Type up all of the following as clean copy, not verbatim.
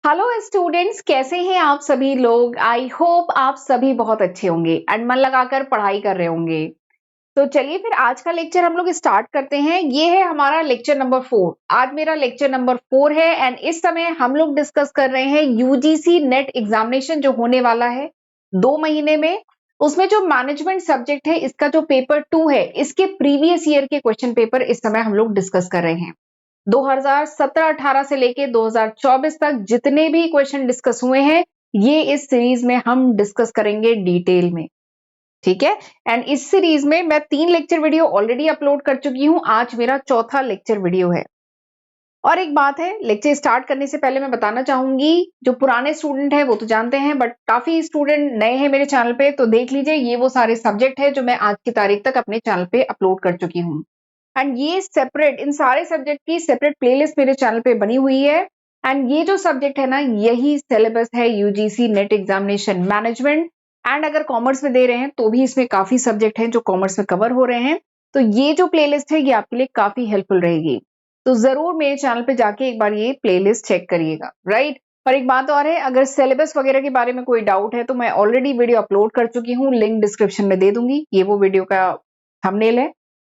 Hello students, कैसे हैं आप सभी लोग। आई होप आप सभी बहुत अच्छे होंगे एंड मन लगाकर पढ़ाई कर रहे होंगे। तो चलिए फिर आज का लेक्चर हम लोग स्टार्ट करते हैं। ये है हमारा लेक्चर नंबर 4। आज मेरा लेक्चर नंबर 4 है एंड इस समय हम लोग डिस्कस कर रहे हैं यूजीसी नेट एग्जामिनेशन जो होने वाला है 2 महीने में। उसमें जो मैनेजमेंट सब्जेक्ट है, इसका जो पेपर 2 है, इसके प्रीवियस ईयर के क्वेश्चन पेपर इस समय हम लोग डिस्कस कर रहे हैं। 2017-18 से लेके 2024 तक जितने भी क्वेश्चन डिस्कस हुए हैं, ये इस सीरीज में हम डिस्कस करेंगे डिटेल में। ठीक है। एंड इस सीरीज में मैं 3 लेक्चर वीडियो ऑलरेडी अपलोड कर चुकी हूं। आज मेरा चौथा लेक्चर वीडियो है। और एक बात है, लेक्चर स्टार्ट करने से पहले मैं बताना चाहूंगी, जो पुराने स्टूडेंट है वो तो जानते हैं, बट काफी स्टूडेंट नए हैं मेरे चैनल पे, तो देख लीजिए ये वो सारे सब्जेक्ट है जो मैं आज की तारीख तक अपने चैनल पे अपलोड कर चुकी हूँ। एंड ये सेपरेट, इन सारे सब्जेक्ट की सेपरेट प्लेलिस्ट मेरे चैनल पे बनी हुई है। एंड ये जो सब्जेक्ट है ना, यही सिलेबस है UGC net examination management. And अगर कॉमर्स में दे रहे हैं तो भी इसमें काफी सब्जेक्ट हैं जो कॉमर्स में कवर हो रहे हैं। तो ये जो प्लेलिस्ट है ये आपके लिए काफी हेल्पफुल रहेगी। तो जरूर मेरे चैनल पे जाके एक बार ये प्लेलिस्ट चेक करिएगा, राइट। और एक बात और है, अगर सिलेबस वगैरह के बारे में कोई डाउट है तो मैं ऑलरेडी वीडियो अपलोड कर चुकी हूँ, लिंक डिस्क्रिप्शन में दे दूंगी। ये वो वीडियो का थंबनेल है,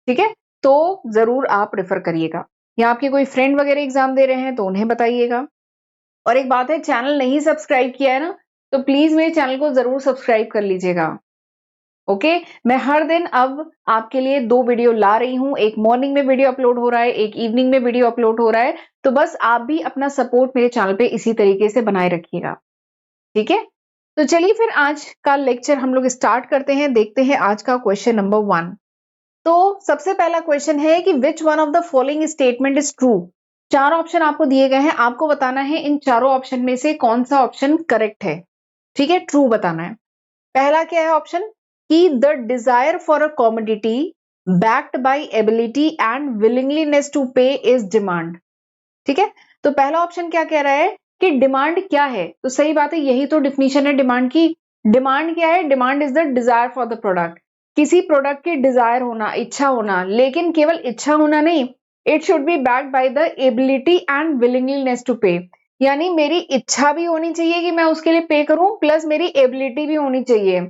ठीक है। तो जरूर आप रेफर करिएगा, या आपके कोई फ्रेंड वगैरह एग्जाम दे रहे हैं तो उन्हें बताइएगा। और एक बात है, चैनल नहीं सब्सक्राइब किया है ना, तो प्लीज मेरे चैनल को जरूर सब्सक्राइब कर लीजिएगा। ओके। मैं हर दिन अब आपके लिए 2 वीडियो ला रही हूं। एक मॉर्निंग में वीडियो अपलोड हो रहा है, एक इवनिंग में वीडियो अपलोड हो रहा है। तो बस आप भी अपना सपोर्ट मेरे चैनल पे इसी तरीके से बनाए रखिएगा, ठीक है। तो चलिए फिर आज का लेक्चर हम लोग स्टार्ट करते हैं। देखते हैं आज का क्वेश्चन नंबर 1। तो सबसे पहला क्वेश्चन है कि which one of the following statement is true. 4 option आपको दिए गए हैं, आपको बताना है इन चारों ऑप्शन में से कौन सा ऑप्शन करेक्ट है। ठीक है, ट्रू बताना है। पहला क्या है ऑप्शन, कि the desire for a commodity backed by ability and willingliness to pay is demand. ठीक है, तो पहला ऑप्शन क्या कह रहा है कि डिमांड क्या है। तो सही बात है, यही तो डिफिनीशन है डिमांड की। डिमांड क्या है? Demand is the desire for the product. किसी प्रोडक्ट की डिजायर होना, इच्छा होना, लेकिन केवल इच्छा होना नहीं, it should be backed by the ability and willingliness to pay. यानी मेरी इच्छा भी होनी चाहिए कि मैं उसके लिए पे करूं, प्लस मेरी एबिलिटी भी होनी चाहिए।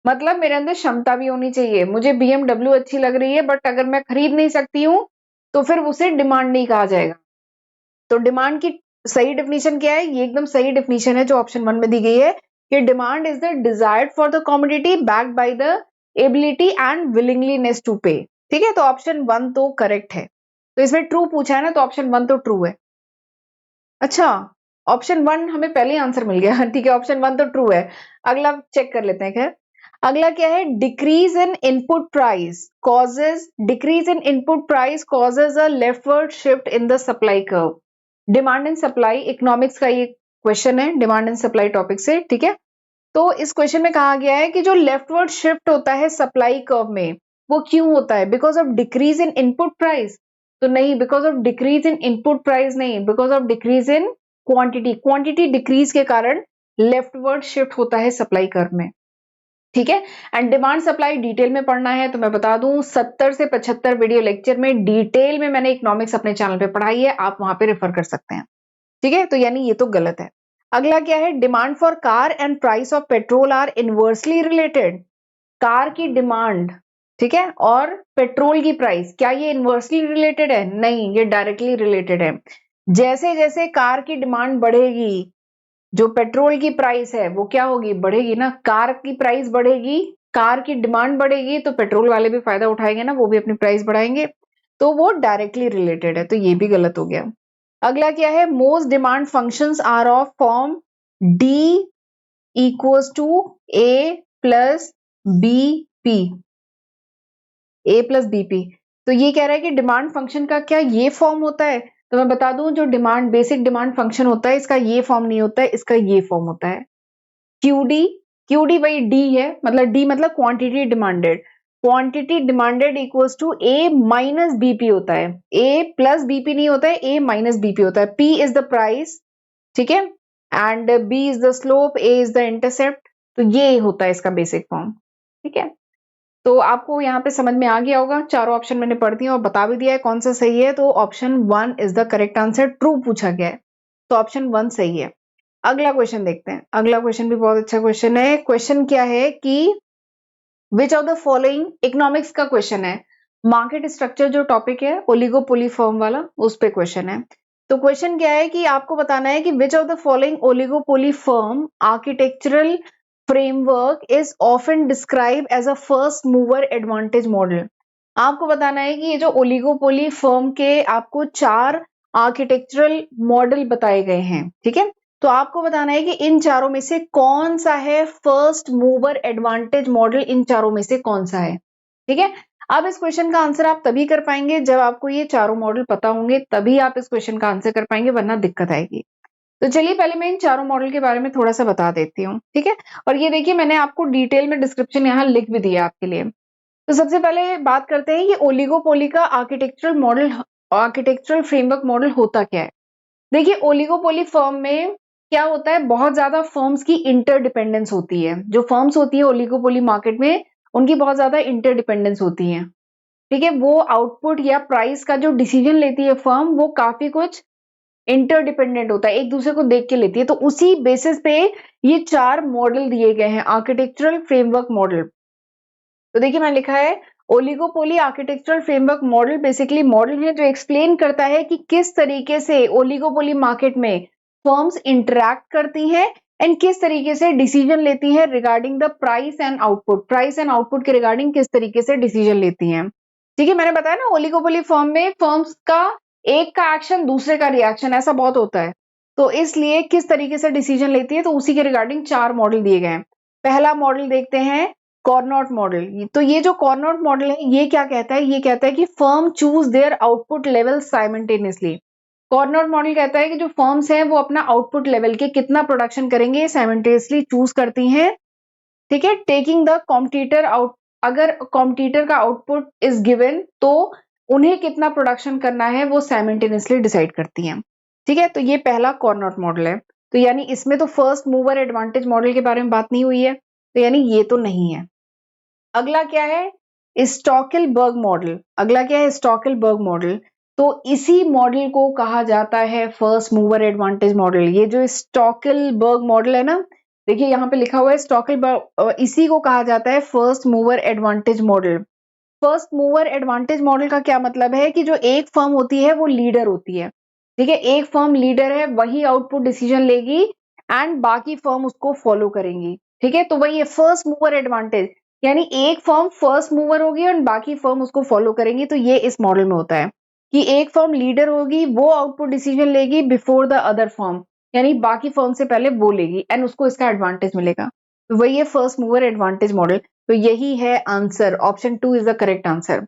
मतलब मेरे अंदर क्षमता भी होनी चाहिए। मुझे BMW अच्छी लग रही है, बट अगर मैं खरीद नहीं सकती हूँ तो फिर उसे डिमांड नहीं कहा जाएगा। तो डिमांड की सही डेफिनेशन क्या है? ये एकदम सही डेफिनेशन है जो ऑप्शन 1 में दी गई है कि demand is the desired for the commodity backed by the ability and willingliness to pay. ठीक है, तो ऑप्शन 1 तो करेक्ट है। तो इसमें ट्रू पूछा है ना, तो ऑप्शन 1 तो ट्रू है। अच्छा, ऑप्शन 1 हमें पहले ही आंसर मिल गया। ठीक है, ऑप्शन 1 तो ट्रू है। अगला चेक कर लेते हैं। खैर, अगला क्या है? Decrease in input price causes, decrease in input price causes a leftward shift in the supply curve. Demand and supply economics का ये क्वेश्चन है, डिमांड एंड सप्लाई टॉपिक से। ठीक है, तो इस क्वेश्चन में कहा गया है कि जो लेफ्टवर्ड शिफ्ट होता है सप्लाई कर्व में, वो क्यों होता है? Because of decrease in input price? तो नहीं, because of decrease in input price नहीं, because of decrease in quantity. Quantity decrease के कारण लेफ्टवर्ड शिफ्ट होता है सप्लाई कर्व में। ठीक है, एंड डिमांड सप्लाई डिटेल में पढ़ना है तो मैं बता दूं, 70 से 75 वीडियो लेक्चर में डिटेल में मैंने इकोनॉमिक्स अपने चैनल पे पढ़ाई है, आप वहां पे रेफर कर सकते हैं। ठीक है, तो यानी ये तो गलत है। अगला क्या है? Demand for car and price of petrol are inversely related. Car की डिमांड, ठीक है, और पेट्रोल की प्राइस, क्या ये इनवर्सली रिलेटेड है? नहीं, ये डायरेक्टली रिलेटेड है। जैसे जैसे कार की डिमांड बढ़ेगी, जो पेट्रोल की प्राइस है वो क्या होगी? बढ़ेगी ना। कार की प्राइस बढ़ेगी, कार की डिमांड बढ़ेगी, तो पेट्रोल वाले भी फायदा उठाएंगे ना, वो भी अपनी प्राइस बढ़ाएंगे। तो वो डायरेक्टली रिलेटेड है, तो ये भी गलत हो गया। अगला क्या है? Most demand functions are of form D equals to A plus B P. A plus BP. तो ये कह रहा है कि डिमांड फंक्शन का क्या ये फॉर्म होता है? तो मैं बता दूं, जो डिमांड, बेसिक डिमांड फंक्शन होता है, इसका ये फॉर्म नहीं होता है, इसका ये फॉर्म होता है। क्यूडी, क्यूडी वही डी है, मतलब डी मतलब quantity demanded. Quantity demanded equals to A minus BP होता है। ए प्लस बीपी नहीं होता है, ए माइनस बीपी होता है। पी इज द प्राइस, ठीक है, and B is the slope, A is the intercept. तो ये होता है इसका बेसिक फॉर्म। ठीक है, तो आपको यहाँ पे समझ में आ गया होगा। चारों ऑप्शन मैंने पढ़ दिए और बता भी दिया है कौन सा सही है। तो option 1 is the correct answer. True पूछा गया है, तो ऑप्शन 1 सही है। अगला क्वेश्चन देखते हैं। अगला क्वेश्चन भी बहुत अच्छा क्वेश्चन है। क्वेश्चन क्या है कि which of the following, economics का क्वेश्चन है, मार्केट स्ट्रक्चर जो टॉपिक है ओलिगोपोली फर्म वाला, उस पे क्वेश्चन है। तो क्वेश्चन क्या है कि आपको बताना है कि which of the following oligopoly firm architectural framework is often describe as a first mover advantage model. आपको बताना है कि ये जो ओलिगोपोली फर्म के आपको 4 आर्किटेक्चरल मॉडल बताए गए हैं, ठीक है। तो आपको बताना है कि इन चारों में से कौन सा है फर्स्ट मूवर एडवांटेज मॉडल, इन चारों में से कौन सा है, ठीक है। अब इस क्वेश्चन का आंसर आप तभी कर पाएंगे जब आपको ये चारों मॉडल पता होंगे, तभी आप इस क्वेश्चन का आंसर कर पाएंगे, वरना दिक्कत आएगी। तो चलिए पहले मैं इन चारों मॉडल के बारे में थोड़ा सा बता देती हूँ, ठीक है। और ये देखिए मैंने आपको डिटेल में डिस्क्रिप्शन यहाँ लिख भी दिया आपके लिए। तो सबसे पहले बात करते हैं ये ओलिगोपोली का architectural model, architectural framework model होता क्या है। देखिए ओलिगोपोली फर्म में क्या होता है, बहुत ज्यादा फर्म्स की इंटरडिपेंडेंस होती है। जो फर्म्स होती है ओलिगोपोली मार्केट में, उनकी बहुत ज्यादा इंटरडिपेंडेंस होती है, ठीक है। वो आउटपुट या प्राइस का जो डिसीजन लेती है फर्म, वो काफी कुछ इंटरडिपेंडेंट होता है, एक दूसरे को देख के लेती है। तो उसी बेसिस पे ये 4 मॉडल दिए गए हैं, आर्किटेक्चरल फ्रेमवर्क मॉडल। तो देखिए मैंने लिखा है oligopoly architectural framework model basically model है जो एक्सप्लेन करता है कि किस तरीके से ओलिगोपोली मार्केट में फर्म्स इंटरैक्ट करती हैं एंड किस तरीके से डिसीजन लेती हैं regarding the price and output, price and output के रिगार्डिंग किस तरीके से डिसीजन लेती हैं, ठीक है। मैंने बताया ना ओलिगोपोली फर्म में फर्म्स का एक का एक्शन दूसरे का रिएक्शन, ऐसा बहुत होता है। तो इसलिए किस तरीके से डिसीजन लेती है, तो उसी के रिगार्डिंग 4 मॉडल दिए गए हैं। पहला मॉडल देखते हैं कॉर्नोट मॉडल। तो ये जो कॉर्नोट मॉडल है ये क्या कहता है, ये कहता है कि firm choose their output level simultaneously. Cournot model कहता है कि जो फर्म्स हैं वो अपना आउटपुट लेवल के कितना प्रोडक्शन करेंगे साइमल्टेनियसली चूज करती हैं, ठीक है। टेकिंग द कॉम्पिटिटर आउट, अगर कॉम्पिटिटर का आउटपुट इज गिवन तो उन्हें कितना प्रोडक्शन करना है वो साइमल्टेनियसली डिसाइड करती हैं, ठीक है। तो ये पहला कॉर्नोट मॉडल है। तो यानी इसमें तो फर्स्ट मूवर एडवांटेज मॉडल के बारे में बात नहीं हुई है, तो यानी ये तो नहीं है। अगला क्या है, स्टॉकेलबर्ग मॉडल। अगला क्या है, स्टॉकेलबर्ग मॉडल। तो इसी मॉडल को कहा जाता है फर्स्ट मूवर एडवांटेज मॉडल। ये जो स्टॉकेलबर्ग मॉडल है ना, देखिए यहाँ पे लिखा हुआ है स्टॉकेलबर्ग, इसी को कहा जाता है first mover advantage model. First mover advantage model का क्या मतलब है कि जो एक फर्म होती है वो लीडर होती है, ठीक है। एक फर्म लीडर है, वही आउटपुट डिसीजन लेगी एंड बाकी फर्म उसको फॉलो करेंगी, ठीक है। तो वही है फर्स्ट मूवर एडवांटेज, यानी एक फर्म फर्स्ट मूवर होगी और बाकी फर्म उसको फॉलो करेंगी। तो ये इस मॉडल में होता है कि एक फर्म लीडर होगी, वो आउटपुट डिसीजन लेगी बिफोर द अदर फर्म, यानी बाकी फर्म से पहले वो लेगी एंड उसको इसका एडवांटेज मिलेगा। तो वही है फर्स्ट मूवर एडवांटेज मॉडल। तो यही है answer, option 2 is the correct answer.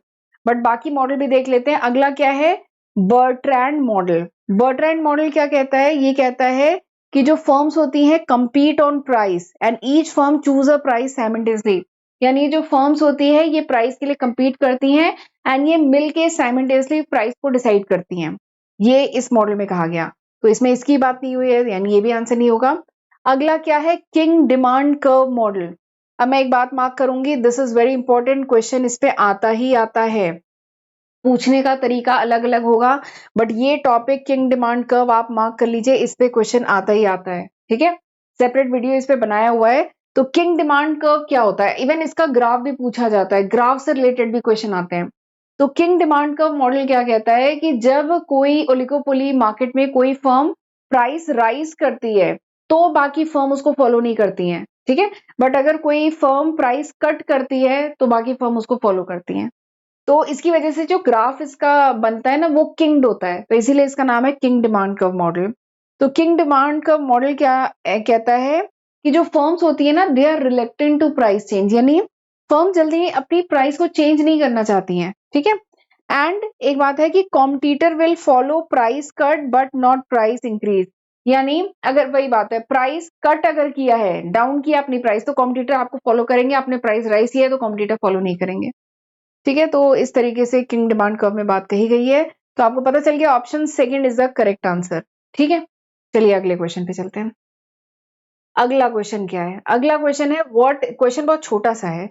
But बाकी मॉडल भी देख लेते हैं। अगला क्या है, बर्ट्रैंड मॉडल। बर्ट्रैंड मॉडल क्या कहता है, ये कहता है कि जो फर्म्स होती हैं compete on price and each firm choose a price simultaneously, यानी जो फर्म्स होती है ये प्राइस के लिए compete करती हैं एंड ये मिलके simultaneously प्राइस को डिसाइड करती हैं, ये इस मॉडल में कहा गया। तो इसमें इसकी बात नहीं हुई है, यानी ये भी आंसर नहीं होगा। अगला क्या है, किंग डिमांड कर्व मॉडल। अब मैं एक बात मार्क करूंगी, this is very important question, इस पे आता ही आता है, पूछने का तरीका अलग अलग होगा, बट ये टॉपिक किंग डिमांड कर्व आप मार्क कर लीजिए, इस पे क्वेश्चन आता ही आता है, ठीक है। सेपरेट वीडियो इस पे बनाया हुआ है। तो किंग डिमांड कर्व क्या होता है, इवन इसका ग्राफ भी पूछा जाता है, ग्राफ से रिलेटेड भी क्वेश्चन आते हैं। तो किंग डिमांड कर्व मॉडल क्या कहता है कि जब कोई ओलिगोपोली मार्केट में कोई फर्म प्राइस राइज करती है तो बाकी फर्म उसको फॉलो नहीं करती हैं, ठीक है। बट अगर कोई फर्म प्राइस कट करती है तो बाकी फर्म उसको फॉलो करती हैं। तो इसकी वजह से जो ग्राफ इसका बनता है ना वो किंग्ड होता है, तो इसीलिए इसका नाम है किंग डिमांड कर्व मॉडल। तो किंग डिमांड कर्व मॉडल क्या कहता है कि जो फर्म्स होती है ना they are reluctant to price change, यानी फर्म जल्दी अपनी प्राइस को चेंज नहीं करना चाहती हैं, ठीक है। एंड एक बात है कि competitor will follow price cut but not price increase, यानी अगर वही बात है प्राइस कट अगर किया है, डाउन किया अपनी प्राइस, तो कॉम्पिटिटर आपको फॉलो करेंगे, आपने प्राइस राइज किया है तो कॉम्पिटिटर फॉलो नहीं करेंगे, ठीक है। तो इस तरीके से किंग डिमांड कर्व में बात कही गई है। तो आपको पता चल गया option second is the correct answer, ठीक है। चलिए अगले क्वेश्चन पे चलते हैं। अगला क्वेश्चन क्या है, अगला क्वेश्चन है व्हाट, क्वेश्चन बहुत छोटा सा है,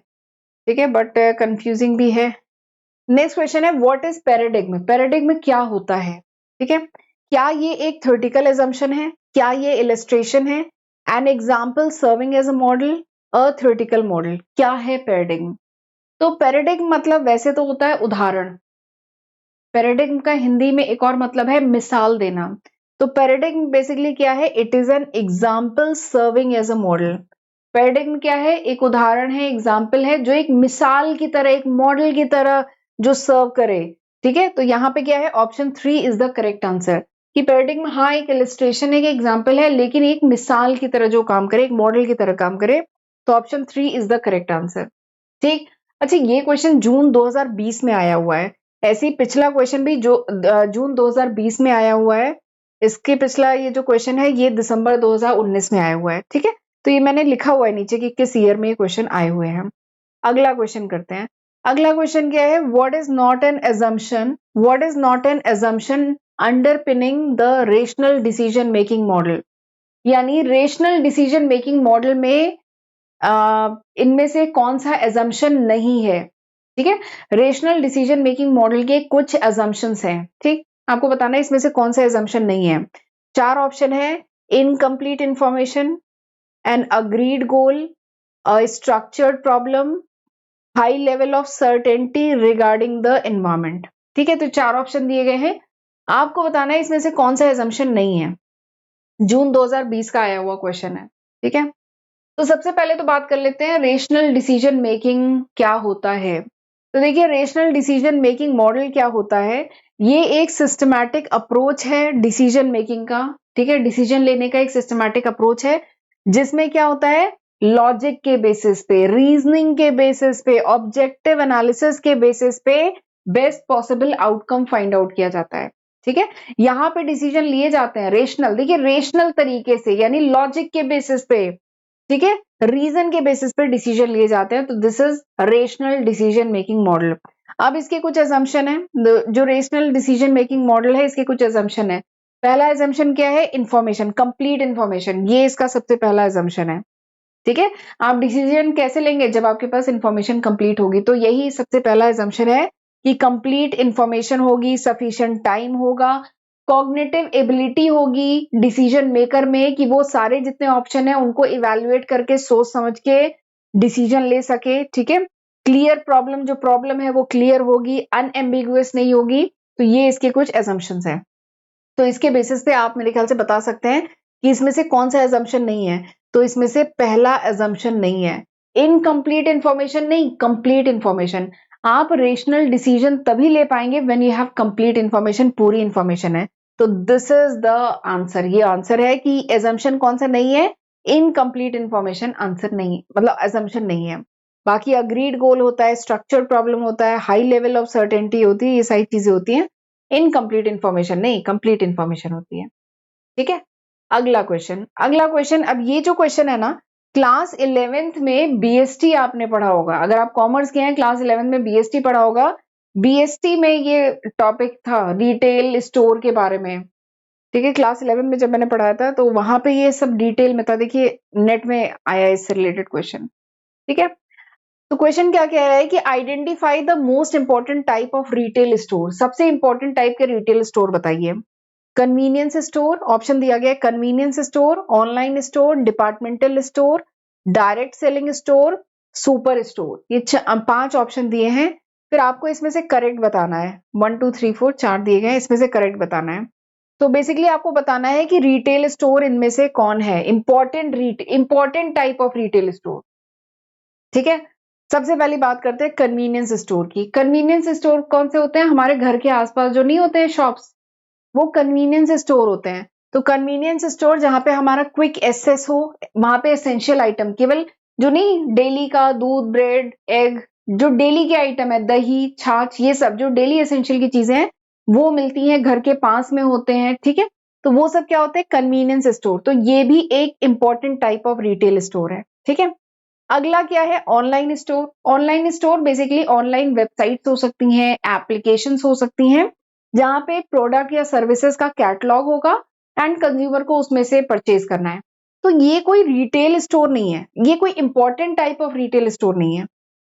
ठीक है, बट कंफ्यूजिंग भी है। नेक्स्ट क्वेश्चन है व्हाट इज पैराडिग्म। पैराडिग्म क्या होता है, ठीक है। क्या ये एक थ्योरेटिकल एजम्पशन है, क्या ये इलस्ट्रेशन है? An example serving as a model, a theoretical model. क्या है पैराडिग्म? तो पैराडिग्म मतलब वैसे तो होता है उदाहरण। पैराडिग्म का हिंदी में एक और मतलब है मिसाल देना। तो पैराडिग्म बेसिकली क्या है? It is an example serving as a model. Paradigm क्या है? एक उदाहरण है, एग्जाम्पल है, जो एक मिसाल की तरह, एक मॉडल की तरह जो सर्व करे। ठीक है, तो यहाँ पे क्या है? Option 3 is the correct answer कि पैराडिग्म हाँ एक इलस्ट्रेशन है, एक एग्जाम्पल है, लेकिन एक मिसाल की तरह जो काम करे, एक मॉडल की तरह काम करे। तो option 3 is the correct answer. ठीक। अच्छा, ये क्वेश्चन जून 2020 में आया हुआ है। ऐसे ही पिछला क्वेश्चन भी जो जून 2020 में आया हुआ है। इसके पिछला ये जो क्वेश्चन है ये दिसंबर 2019 में आया हुआ है। ठीक है, तो ये मैंने लिखा हुआ है नीचे कि किस ईयर में ये क्वेश्चन आए हुए हैं। अगला क्वेश्चन करते हैं। अगला क्वेश्चन क्या है? What is not an assumption, what is not an assumption underpinning the rational decision making model. यानी रेशनल डिसीजन मेकिंग मॉडल में इनमें से कौन सा एजम्पशन नहीं है? ठीक है, रेशनल डिसीजन मेकिंग मॉडल के कुछ एजम्पशंस हैं। ठीक, आपको बताना है इसमें से कौन सा एजम्पशन नहीं है। 4 ऑप्शन है। Incomplete information, N agreed goal, a structured problem, high level of certainty regarding the environment. ठीक है, तो 4 ऑप्शन दिए गए हैं, आपको बताना है इसमें से कौन सा एजम्पशन नहीं है। जून 2020 का आया हुआ क्वेश्चन है। ठीक है, तो सबसे पहले तो बात कर लेते हैं रेशनल डिसीजन मेकिंग क्या होता है। तो देखिए, रेशनल डिसीजन मेकिंग मॉडल क्या होता है? ये एक सिस्टमैटिक अप्रोच है डिसीजन मेकिंग का। ठीक है, डिसीजन लेने का एक सिस्टमैटिक अप्रोच है जिसमें क्या होता है? लॉजिक के बेसिस पे, रीजनिंग के बेसिस पे, ऑब्जेक्टिव एनालिसिस के बेसिस पे best possible outcome find out किया जाता है। ठीक है, यहाँ पे डिसीजन लिए जाते हैं रेशनल, देखिए रेशनल तरीके से, यानी लॉजिक के बेसिस पे, ठीक है, रीजन के बेसिस पे डिसीजन लिए जाते हैं। तो this is rational decision making model. अब इसके कुछ असम्पशन है। जो रेशनल डिसीजन मेकिंग मॉडल है इसके कुछ असम्पशन है। पहला असम्पशन क्या है? इंफॉर्मेशन, कंप्लीट इंफॉर्मेशन, ये इसका सबसे पहला असम्पशन है। ठीक है, आप डिसीजन कैसे लेंगे? जब आपके पास इंफॉर्मेशन कंप्लीट होगी। तो यही सबसे पहला असम्पशन है कि कंप्लीट इंफॉर्मेशन होगी, सफिशिएंट टाइम होगा, कॉग्निटिव एबिलिटी होगी डिसीजन मेकर में कि वो सारे जितने ऑप्शन है उनको इवैल्यूएट करके सोच समझ के डिसीजन ले सके। ठीक है, क्लियर प्रॉब्लम, जो प्रॉब्लम है वो क्लियर होगी, अनएम्बिगुअस नहीं होगी। तो ये इसके कुछ असम्पशंस हैं। तो इसके बेसिस पे आप मेरे ख्याल से बता सकते हैं कि इसमें से कौन सा assumption नहीं है। तो इसमें से पहला assumption नहीं है। इनकम्प्लीट इंफॉर्मेशन नहीं, कंप्लीट इंफॉर्मेशन। आप रेशनल डिसीजन तभी ले पाएंगे when you have complete information, पूरी इंफॉर्मेशन है। तो दिस इज द आंसर, ये आंसर है कि assumption कौन सा नहीं है? इनकम्प्लीट इंफॉर्मेशन आंसर नहीं, मतलब assumption नहीं है। बाकी अग्रीड गोल होता है, स्ट्रक्चर प्रॉब्लम होता है, हाई लेवल ऑफ सर्टेनिटी होती है, ये सारी चीजें होती हैं। इनकम्प्लीट इंफॉर्मेशन नहीं, कंप्लीट इंफॉर्मेशन होती है। ठीक है, अगला क्वेश्चन, अगला क्वेश्चन। अब ये जो क्वेश्चन है ना, क्लास 11th में बीएसटी आपने पढ़ा होगा। अगर आप कॉमर्स के हैं, क्लास 11th में बीएसटी पढ़ा होगा। बीएसटी में ये टॉपिक था रिटेल स्टोर के बारे में। ठीक है, क्लास 11 में जब मैंने पढ़ाया था तो वहां पे ये सब डिटेल में था। देखिए नेट में आया इससे रिलेटेड क्वेश्चन। ठीक है, तो क्वेश्चन क्या कह रहा है कि identify the most important type of retail store. सबसे इंपॉर्टेंट टाइप के रिटेल स्टोर बताइए। कन्वीनियंस स्टोर ऑप्शन दिया गया है, convenience store, online store, departmental store, direct selling store, super store. ये 5 ऑप्शन दिए हैं। फिर आपको इसमें से करेक्ट बताना है। 1 2 3 4 4 दिए गए हैं, इसमें से करेक्ट बताना है। तो बेसिकली आपको बताना है कि रिटेल स्टोर इनमें से कौन है important type of retail store. ठीक है, सबसे पहली बात करते हैं कन्वीनियंस स्टोर की। कन्वीनियंस स्टोर कौन से होते हैं? हमारे घर के आसपास जो नहीं होते हैं शॉप्स, वो कन्वीनियंस स्टोर होते हैं। तो कन्वीनियंस स्टोर जहां पे हमारा क्विक एक्सेस हो, वहां पे एसेंशियल आइटम, केवल जो नहीं डेली का दूध, ब्रेड, एग, जो डेली के आइटम है, दही, छाछ, ये सब जो डेली एसेंशियल की चीजें हैं वो मिलती हैं, घर के पास में होते हैं। ठीक है, तो वो सब क्या होते हैं? Convenience store. तो ये भी एक important type of retail store है। ठीक है, अगला क्या है? Online store. Online store basically online websites हो सकती हैं, एप्लीकेशंस हो सकती हैं, जहां पे प्रोडक्ट या सर्विसेज का कैटलॉग होगा एंड कंज्यूमर को उसमें से परचेज करना है। तो ये कोई रिटेल स्टोर नहीं है, ये कोई important type of retail store नहीं है।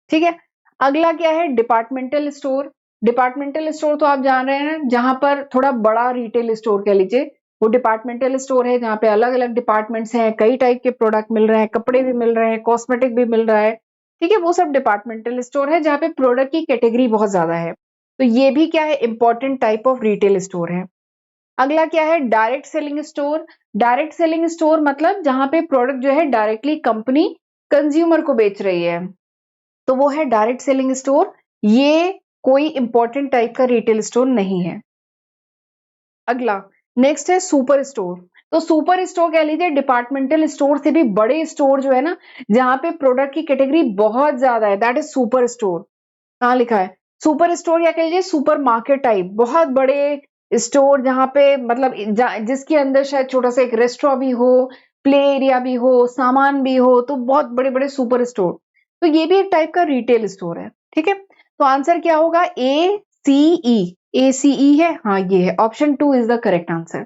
ठीक है, अगला क्या है? Departmental store. डिपार्टमेंटल स्टोर तो आप जान रहे हैं, जहां पर थोड़ा बड़ा रिटेल स्टोर कह लीजिए, वो डिपार्टमेंटल स्टोर है जहाँ पे अलग अलग डिपार्टमेंट्स हैं, कई टाइप के प्रोडक्ट मिल रहे हैं, कपड़े भी मिल रहे हैं, कॉस्मेटिक भी मिल रहा है, ठीक है, वो सब डिपार्टमेंटल स्टोर है जहाँ पे प्रोडक्ट की कैटेगरी बहुत ज्यादा है। तो ये भी क्या है, important type of retail store है। अगला क्या है, direct selling store. Direct selling store मतलब जहां पे प्रोडक्ट जो है डायरेक्टली कंपनी कंज्यूमर को बेच रही है, तो वो है डायरेक्ट सेलिंग स्टोर। ये कोई इंपॉर्टेंट टाइप का रिटेल स्टोर नहीं है। अगला नेक्स्ट है सुपर स्टोर। तो सुपर स्टोर कह लीजिए डिपार्टमेंटल स्टोर से भी बड़े स्टोर जो है ना, जहां पे प्रोडक्ट की कैटेगरी बहुत ज्यादा है, दैट इज सुपर स्टोर। कहाँ लिखा है, सुपर स्टोर या कह लीजिए सुपर मार्केट टाइप, बहुत बड़े स्टोर जहां पे मतलब जिसके अंदर शायद छोटा सा एक रेस्टोरेंट भी हो, प्ले एरिया भी हो, सामान भी हो, तो बहुत बड़े बड़े सुपर स्टोर। तो ये भी एक टाइप का रिटेल स्टोर है, ठीक है। तो आंसर क्या होगा, ए सी ई है, हाँ ये है, option 2 is the correct answer.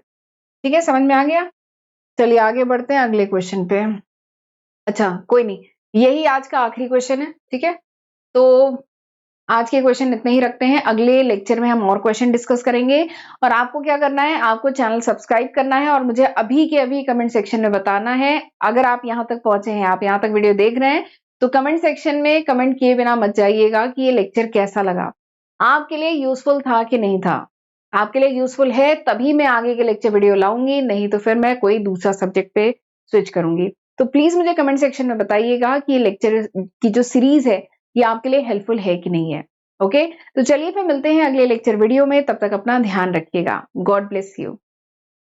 ठीक है, समझ में आ गया। चलिए आगे बढ़ते हैं अगले क्वेश्चन पे। अच्छा कोई नहीं, यही आज का आखिरी क्वेश्चन है, ठीक है। तो आज के क्वेश्चन इतने ही रखते हैं, अगले लेक्चर में हम और क्वेश्चन डिस्कस करेंगे। और आपको क्या करना है, आपको चैनल सब्सक्राइब करना है और मुझे अभी के अभी कमेंट सेक्शन में बताना है। अगर आप यहाँ तक पहुंचे हैं, आप यहाँ तक वीडियो देख रहे हैं, तो कमेंट सेक्शन में कमेंट किए बिना मत जाइएगा कि ये लेक्चर कैसा लगा, आपके लिए यूजफुल था कि नहीं था। आपके लिए यूजफुल है तभी मैं आगे के लेक्चर वीडियो लाऊंगी, नहीं तो फिर मैं कोई दूसरा सब्जेक्ट पे स्विच करूंगी। तो प्लीज मुझे कमेंट सेक्शन में बताइएगा कि ये लेक्चर की जो सीरीज है ये आपके लिए हेल्पफुल है कि नहीं है। ओके, तो चलिए फिर मिलते हैं अगले लेक्चर वीडियो में, तब तक अपना ध्यान रखिएगा। God bless you.